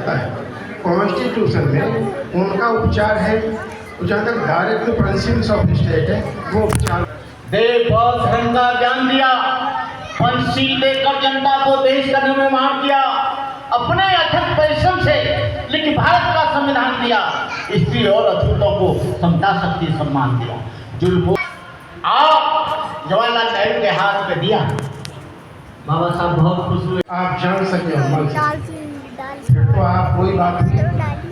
सकता है। कॉन्स्टिट्यूशन में उनका उपचार है, जहाँ तक डायरेक्ट प्रिंसिपल्स ऑफ स्टेट है वो उपचार। देश बौद्ध धर्म का ज्ञान दिया, पंचशील देकर जनता को देश का निर्माण किया, अपने अथक परिश्रम से लेकिन भारत का संविधान दिया, स्त्री और अछूतों को समता शक्ति सम्मान दिया। जुल्म आप जवाहरलाल नेहरू के हाथ पे दिया, बाबा साहब बहुत खुश हुए। आप जान सके मन से, फिर तो आप कोई बात नहीं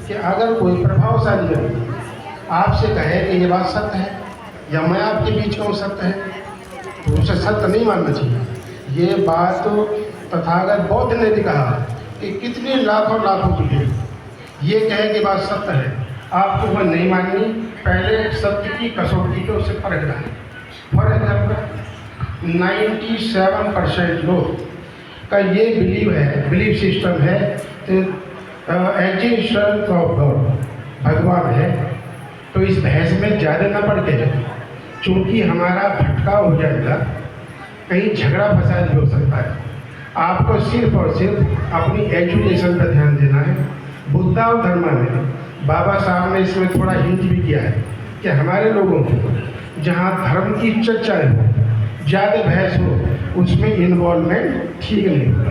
कि अगर कोई प्रभावशाली व्यक्ति आपसे कहे कि ये बात सत्य है या मैं आपके बीच कहूँ सत्य है, तो उसे सत्य नहीं मानना चाहिए। ये बात तो तथागत बौद्ध ने भी कहा कि कितने लाखों की भीड़ ये कहे कि बात सत्य है, आपको वह नहीं माननी, पहले सत्य की कसौटी को उससे परखना है। फॉर एग्जाम्पल 97% लोग का ये बिलीव सिस्टम है एग्जिस्टेंस ऑफ गॉड, भगवान है। तो इस बहस में ज़्यादा न पड़ के जाए, चूँकि हमारा भटकाव हो जाएगा, कहीं झगड़ा फसाद भी हो सकता है। आपको सिर्फ और सिर्फ अपनी एजुकेशन पर ध्यान देना है। बुद्धा और धर्मा में बाबा साहब ने इसमें थोड़ा हिंट भी किया है कि हमारे लोगों को जहाँ धर्म की चर्चा हो, ज़्यादा बहस हो, उसमें इन्वॉल्वमेंट ठीक नहीं होगा,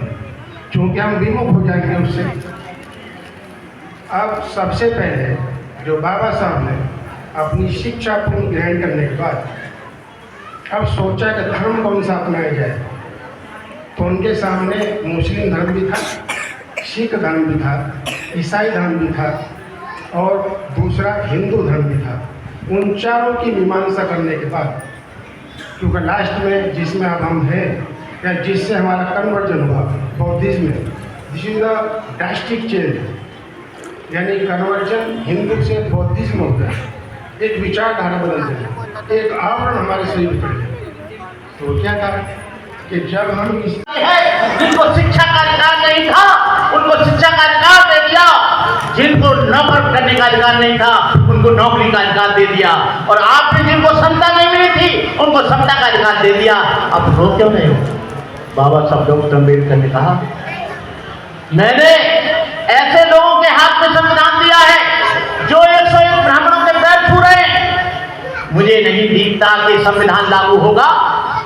क्योंकि हम विमुख हो जाएंगे उससे। अब सबसे पहले जो बाबा साहब ने अपनी शिक्षा पूर्ण ग्रहण करने के बाद अब सोचा कि धर्म कौन सा अपनाया जाए, तो उनके सामने मुस्लिम धर्म भी था, सिख धर्म भी था, ईसाई धर्म भी था और दूसरा हिंदू धर्म भी था। उन चारों की मीमांसा करने के बाद, क्योंकि लास्ट में जिसमें अब हम हैं या जिससे हमारा कन्वर्जन हुआ बौद्धिज्म में, this is the drastic change, यानी कन्वर्जन हिंदू से बौद्धिज्म होता है, एक विचारधारा बदलते हैं, एक आवरण हमारे शरीर पर है। तो क्या कहा कि जब हम जिनको शिक्षा का अधिकार नहीं था उनको शिक्षा का अधिकार दे दिया, जिनको नौकर करने का अधिकार नहीं था उनको नौकरी का अधिकार दे दिया, और आपने जिनको समता नहीं मिली थी उनको समता का अधिकार दे दिया। अब रो क्यों नहीं हो? बाबा साहब डॉक्टर अम्बेडकर ने कहा, मैंने ऐसे लोगों के हाथ में संविधान दिया है जो 101 ब्राह्मणों के पैर छू रहे हैं। मुझे नहीं दिखता कि संविधान लागू होगा,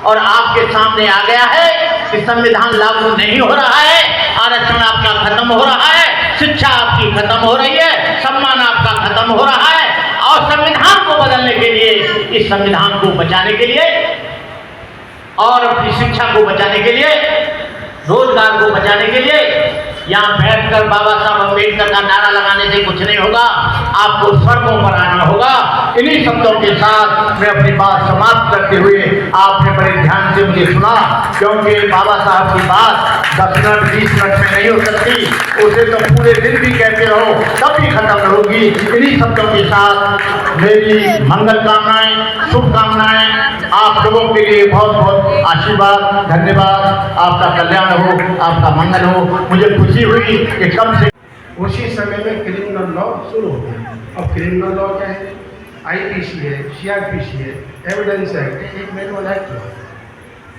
और आपके सामने आ गया है कि संविधान लागू नहीं हो रहा है, आरक्षण आपका खत्म हो रहा है, शिक्षा आपकी खत्म हो रही है, सम्मान आपका खत्म हो रहा है। और संविधान को बदलने के लिए, इस संविधान को बचाने के लिए और अपनी शिक्षा को बचाने के लिए, रोजगार को बचाने के लिए यहाँ बैठकर बाबा साहब अम्बेडकर का नारा लगाने से कुछ नहीं होगा, आपको सड़कों पर आना होगा। इन्हीं शब्दों के साथ मैं अपनी बात समाप्त करते हुए, आपने बड़े ध्यान से मुझे सुना, क्योंकि बाबा साहब की बात 10 मिनट 20 मिनट में नहीं हो सकती, उसे तो पूरे दिन भी कहते रहो तब भी खत्म न होगी। इन्हीं शब्दों के साथ मेरी मंगल कामनाएं, शुभकामनाएं आप लोगों के लिए, बहुत बहुत आशीर्वाद, धन्यवाद। आपका कल्याण हो, आपका मंगल हो। मुझे खुशी हुई कि कम से उसी समय में क्रिमिनल लॉ शुरू हो गया। अब क्रिमिनल लॉ क्या है? IPC है, CRPC है, एविडेंस एक्ट, एक मैनुअल एक्ट है।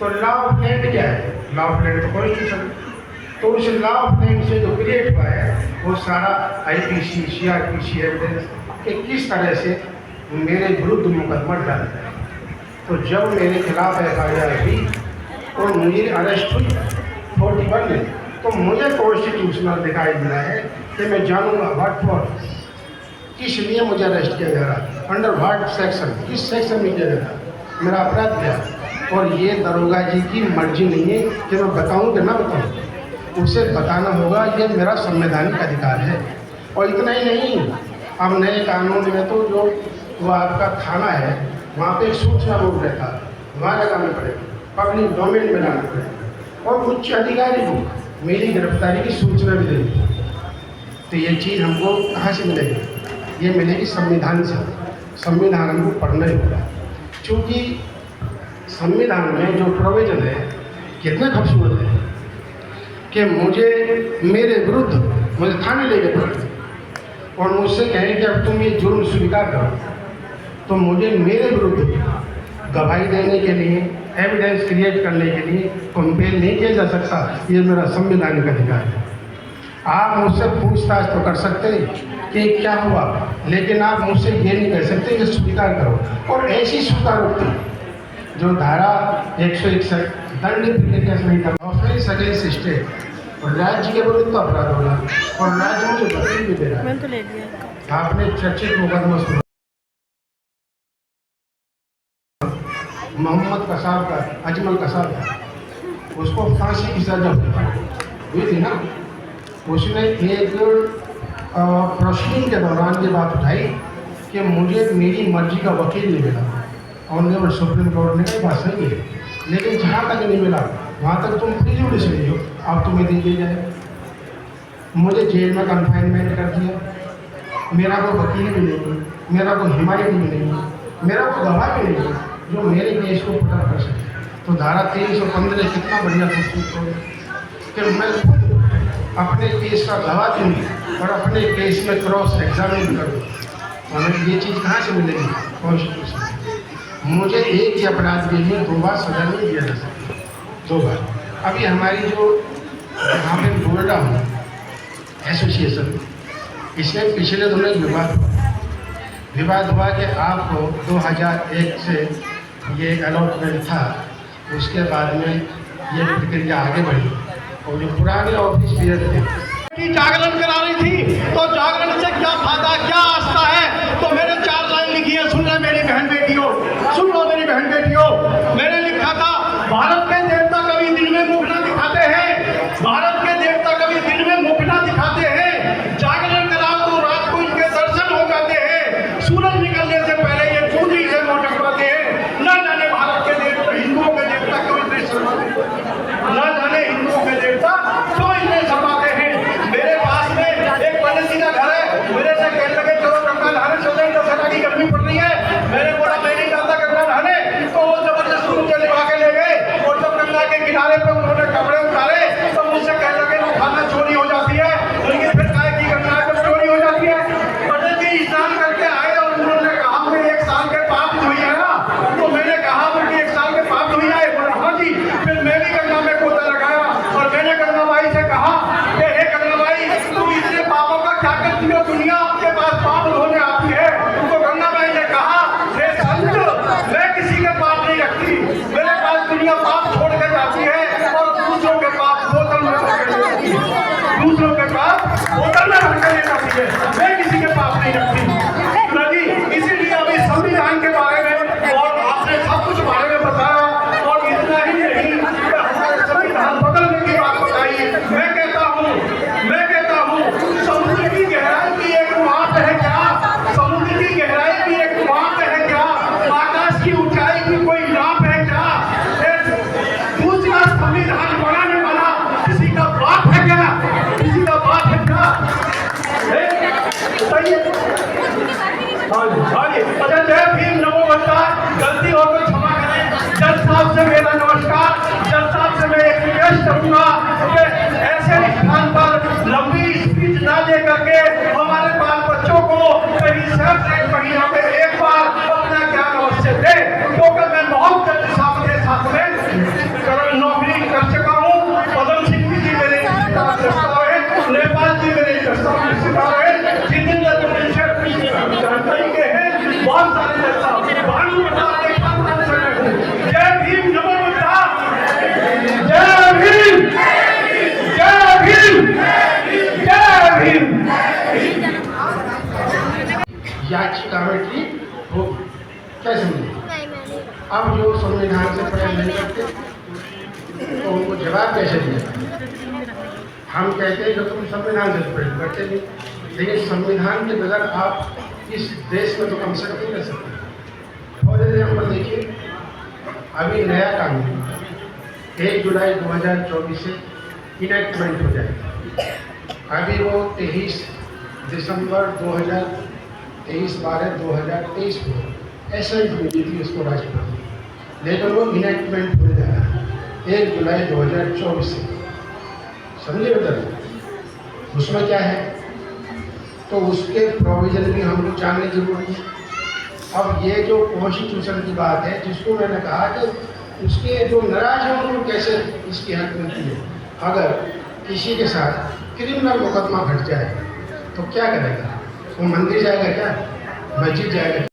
तो लॉ ऑफ लैंड क्या है? लॉ ऑफ लैंड तो कॉन्स्टिट्यूशन। तो उस लॉ ऑफ लैंड से जो क्रिएट हुआ है वो सारा IPC, CRPC, एविडेंस कि किस तरह से मेरे विरुद्ध मुकदमा डालता है। तो जब मेरे खिलाफ FIR हुई और मुझे अरेस्ट हुई 41 में, तो मुझे कॉन्स्टिट्यूशनल दिखाई दिया है कि मैं जानूंगा व्हाट फॉर, किस लिए मुझे अरेस्ट किया जा रहा, अंडर व्हाट सेक्शन, किस सेक्शन में किया जा रहा, मेरा अपराध क्या। और ये दरोगा जी की मर्जी नहीं है कि मैं बताऊं कि ना बताऊं, उसे बताना होगा, ये मेरा संवैधानिक अधिकार है। और इतना ही नहीं, अब नए कानून में तो जो वो आपका थाना है वहाँ पे एक सूचना बोर्ड रहता है, वहाँ लगाना पड़ेगा, पब्लिक डोमेन में लाना पड़ेगा, और उच्च अधिकारी को मेरी गिरफ्तारी की सूचना भी देगी। तो ये चीज़ हमको कहाँ से मिलेगी? ये मिलेगी संविधान से। संविधान हमको पढ़ना ही होगा, क्योंकि संविधान में जो प्रोविजन है कितना खूबसूरत है कि मुझे मेरे विरुद्ध मुझे थाने लेके पड़े और मुझसे कहें कि अब तुम ये जुर्म स्वीकार करो, तो मुझे मेरे विरुद्ध गवाही देने के लिए, एविडेंस क्रिएट करने के लिए कंपेल नहीं किया जा सकता। ये मेरा संवैधानिक अधिकार है। आप मुझसे पूछताछ तो कर सकते हैं कि क्या हुआ, लेकिन आप मुझसे ये नहीं कह सकते कि स्वीकार करो। और ऐसी स्वीकारोक्ति जो धारा 161 दंड प्रक्रिया संहिता ऑफेंस अगेंस्ट स्टेट और राज्य के विरुद्ध अपराध होगा, और राज्य मुझे वकील भी दे रहा है। तो ले लिया आपने चर्चित मुकदमा सुना मोहम्मद कसाब का, अजमल कसाब का, उसको फांसी की सजा हुई थी ना। उसने एक प्रोसीडिंग के दौरान ये बात उठाई कि मुझे मेरी मर्जी का वकील नहीं मिला। ऑनरेबल सुप्रीम कोर्ट ने कहा बात सही है, लेकिन जहाँ तक नहीं मिला वहाँ तक तुम प्रिजुडिस नहीं हो, अब तुम्हें दे दिया जाए। मुझे जेल में कन्फाइनमेंट कर दिया, मेरा कोई वकील भी नहीं, मेरा कोई हिमायती भी नहीं, मेरा कोई गवाह भी नहीं जो मेरे केस को पता कर सके। तो धारा 315 कितना बढ़िया प्रस्तुत हो कि मैं खुद अपने केस का गवाह दूँ और अपने केस में क्रॉस एग्जामिन करूँ। हमें ये चीज़ कहाँ से मिलेगी? कॉन्स्टिट्यूशन। मुझे एक ही अपराध के लिए 2 बार सजा नहीं दिया जा सकती, 2 बार। अभी हमारी जो यहाँ पे बोल रहा हूँ एसोसिएशन, इसमें पिछले दिनों विवाद हुआ कि आपको 2001 से ये अलॉटमेंट था, उसके बाद में ये प्रक्रिया आगे बढ़ी और जो पुराने ऑफिस पीरियड थे जागरण करा रही थी, तो जागरण से क्या फायदा, क्या आस्था है? तो मैंने 4 लाइन लिखी है, सुन लो मेरी बहन बेटियों, सुन लो मेरी बहन बेटियों। मैंने लिखा था, भारत के देवता कभी दिन में मुख ना दिखाते हैं, भारत के देवता कभी दिन में मुख ना दिखाते हैं, जागरण कराओ तो रात को इनके दर्शन हो जाते हैं, सूरज निकलने से पहले ये पूंजी से लौट पाते हैं। न जाने भारत के देवता, हिंदुओं के देवता क्यों इतने शर्माते हैं, न जाने हिंदुओं के देवता क्यों इतने शर्माते हैं। मेरे पास में एक पड़ोसी का घर है, मेरे से कहने लगे चलो गंगा नहाने चलते हैं, दशहरा की गर्मी पड़ रही है। मैंने बोला मैं नहीं जाता गंगा नहाने, तो वो जबरदस्ती मुझे लिवा के ले गए और जब गंगा के किनारे पर उन्होंने कपड़े उतारे तो मुझसे कहने लगे वो खाना चोरी हो जाती है, लेकिन फिर काय की गंगा पर चोरी हो जाती है। पंडित जी स्नान करके आए और उन्होंने कहा मैं 1 साल के पाप धोई है ना, तो मैंने कहा मुझे 1 साल के पाप धोई आए। बोला हाँ जी। फिर मैं भी गंगा में गोता लगाया और मैंने गंगा माई से कहा कि हे गंगा माई, तुम इतने पापों का क्या करती हो, दुनिया आपके पास पाप धोने आती है। तो गंगा माई ने कहा हे संत, मैं किसी के पाप नहीं रखती, मेरे पास दुनिया पाप छोड़ के जाती है और दूसरों के पाप बोतल में रख के जाती है, दूसरों के पाप बोतल में रख के जाती है, मैं किसी के पाप नहीं रखती। इसीलिए अभी संविधान के बारे में और आपने सब कुछ बारे में बताया, और इतना ही नहीं हमारे संविधान बदलने की बात बताई। मैं कहता हूँ समुद्र की गहराई की एक माप है क्या? समुद्र की गहराई की एक माप है क्या? आकाश की ऊंचाई की कोई नाप है क्या? दूसरा संविधान बनाने वाला किसी का बाप है क्या? किसी का बाप है क्या? सही है। हाँ जी। अच्छा, जय भीम, नमो बुद्धाय। गलती हो तो क्षमा करें। जज साहब से मेरा नमस्कार। जज साहब से मैं एक रिक्वेस्ट करूंगा कि ऐसे स्थान पर लंबी स्पीच ना दे करके हमारे बाल बच्चों को कहीं सेपरेट महीनों में एक बार अपना ज्ञान अवश्य दे, क्योंकि मैं बहुत जज साहब के साथ में नौकरी कर चुका हूँ। पदम सिंह जी मेरे रिश्तेदार हैं, नेपाल जी मेरे रिश्तेदार हैं, जितेंद्र जानकारी के हैं, बहुत सारे जज साहब। भानु प्रताप के खानदान से मैं हूँ। जय भीम, नमो बुद्धाय। जय भीम, जय भीम, जय भीम। याचिका में की वो कैसे मिली? अब जो संविधान से पढ़े नहीं करते तो उनको जवाब कैसे दिया? हम कहते हैं कि तुम संविधान से पढ़े करते नहीं, लेकिन संविधान के बगैर आप इस देश में तो कम से कम नहीं रह सकते। और एग्जाम्पल देखिए, अभी नया कानून 1 जुलाई 2024 से इनेक्टमेंट हो जाएगा। अभी वो 23 दिसंबर 2023 12/2023 को एसेंट मिली थी उसको राष्ट्रपति, लेकिन वो इनेक्टमेंट हो जाएगा 1 जुलाई 2024 से। समझे बेटा? उसमें क्या है तो उसके प्रोविजन भी हमको जानने जरूरी है। अब ये जो कॉन्स्टिट्यूशन की बात है, जिसको मैंने कहा कि उसके जो नाराज हैं उनको कैसे इसकी हक मिलती है। अगर किसी के साथ क्रिमिनल मुकदमा घट जाए तो क्या करेगा? वो मंदिर जाएगा क्या? मस्जिद जाएगा?